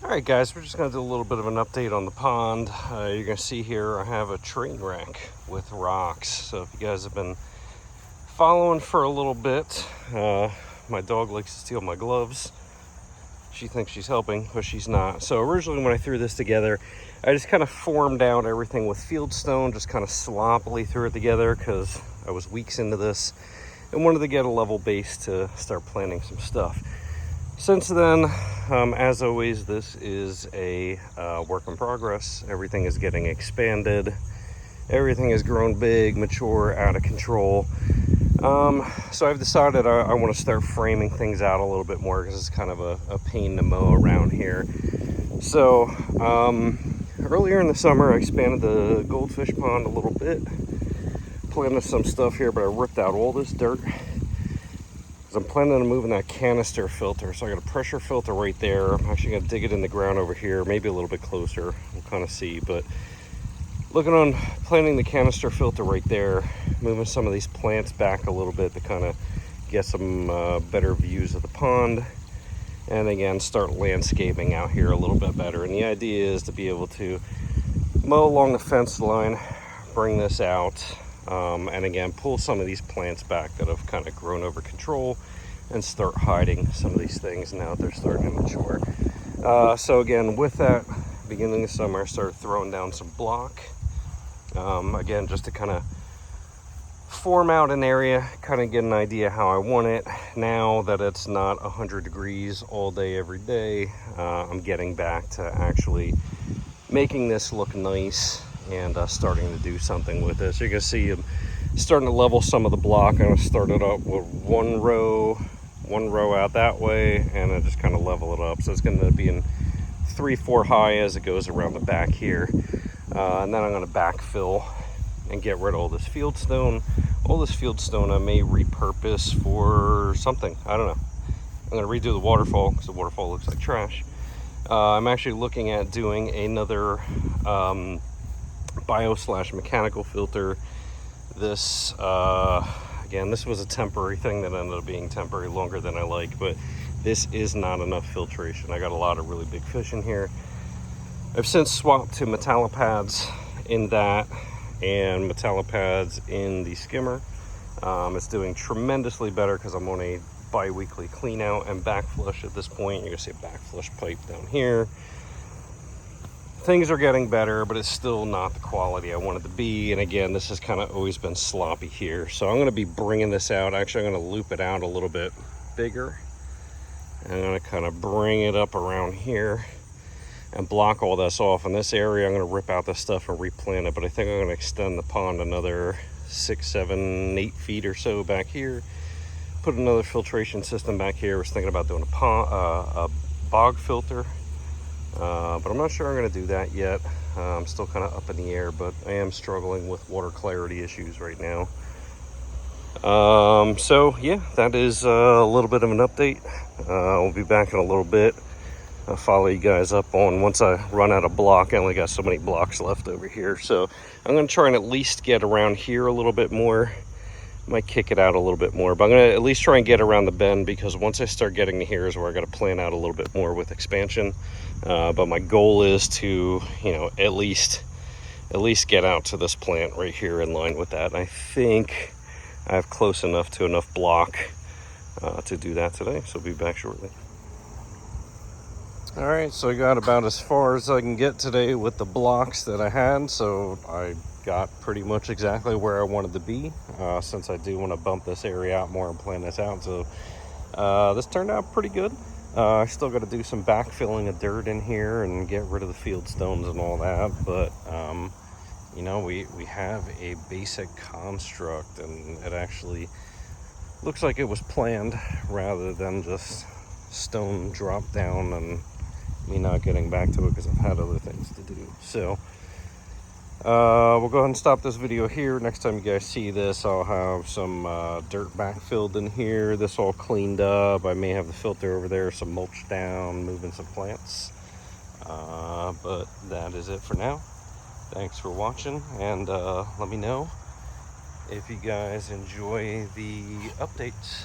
Alright guys, we're just going to do a little bit of an update on the pond. You're going to see here I have a train wreck with rocks. So if you guys have been following for a little bit, my dog likes to steal my gloves. She thinks she's helping, but she's not. So originally when I threw this together, I just kind of formed out everything with field stone, just kind of sloppily threw it together because I was weeks into this and wanted to get a level base to start planting some stuff. Since then, as always, this is a work in progress. Everything is getting expanded. Everything has grown big, mature, out of control. So I've decided I want to start framing things out a little bit more because it's kind of a pain to mow around here. So earlier in the summer, I expanded the goldfish pond a little bit. Planted some stuff here, but I ripped out all this dirt. I'm planning on moving that canister filter. So I got a pressure filter right there. I'm actually going to dig it in the ground over here, maybe a little bit closer. We'll kind of see. But looking on planting the canister filter right there, moving some of these plants back a little bit to kind of get some better views of the pond. And again, start landscaping out here a little bit better. And the idea is to be able to mow along the fence line, bring this out. And again, pull some of these plants back that have kind of grown over control and start hiding some of these things now that they're starting to mature. So again, with that, beginning of summer, I started throwing down some block. Again, just to kind of form out an area, kind of get an idea how I want it. Now that it's not 100 degrees all day, every day, I'm getting back to actually making this look nice and starting to do something with this. You can see I'm starting to level some of the block. I'm going to start it up with one row out that way, and I just kind of level it up. So it's going to be in 3-4 high as it goes around the back here. And then I'm going to backfill and get rid of all this field stone. All this field stone I may repurpose for something. I don't know. I'm going to redo the waterfall because the waterfall looks like trash. I'm actually looking at doing another bio/mechanical filter. This again, this was a temporary thing that ended up being temporary longer than I like, but this is not enough filtration. I got a lot of really big fish in here. I've since swapped to metallopads in that and metallopads in the skimmer. It's doing tremendously better because I'm on a bi-weekly clean out and back flush at this point. You're gonna see a back flush pipe down here. Things are getting better, but it's still not the quality I want it to be. And again, this has kind of always been sloppy here. So I'm going to be bringing this out. Actually, I'm going to loop it out a little bit bigger. And I'm going to kind of bring it up around here and block all this off. In this area, I'm going to rip out this stuff and replant it. But I think I'm going to extend the pond another 6, 7, 8 feet or so back here. Put another filtration system back here. I was thinking about doing a bog filter. But I'm not sure I'm going to do that yet. I'm still kind of up in the air, but I am struggling with water clarity issues right now. So yeah, that is a little bit of an update. We'll be back in a little bit. I'll follow you guys up on once I run out of block. I only got so many blocks left over here. So I'm going to try and at least get around here a little bit more. Might kick it out a little bit more, but I'm going to at least try and get around the bend, because once I start getting to here is where I got to plan out a little bit more with expansion. But my goal is to, at least get out to this plant right here in line with that. And I think I have close enough to enough block to do that today. So I'll be back shortly. All right, so I got about as far as I can get today with the blocks that I had. So I got pretty much exactly where I wanted to be, since I do want to bump this area out more and plan this out. So this turned out pretty good. I still got to do some backfilling of dirt in here and get rid of the field stones and all that. But, we have a basic construct, and it actually looks like it was planned rather than just stone drop down and me not getting back to it because I've had other things to do. So we'll go ahead and stop this video here. Next time you guys see this, I'll have some dirt backfilled in here, this all cleaned up. I may have the filter over there, some mulch down, moving some plants. But that is it for now. Thanks for watching, and let me know if you guys enjoy the updates.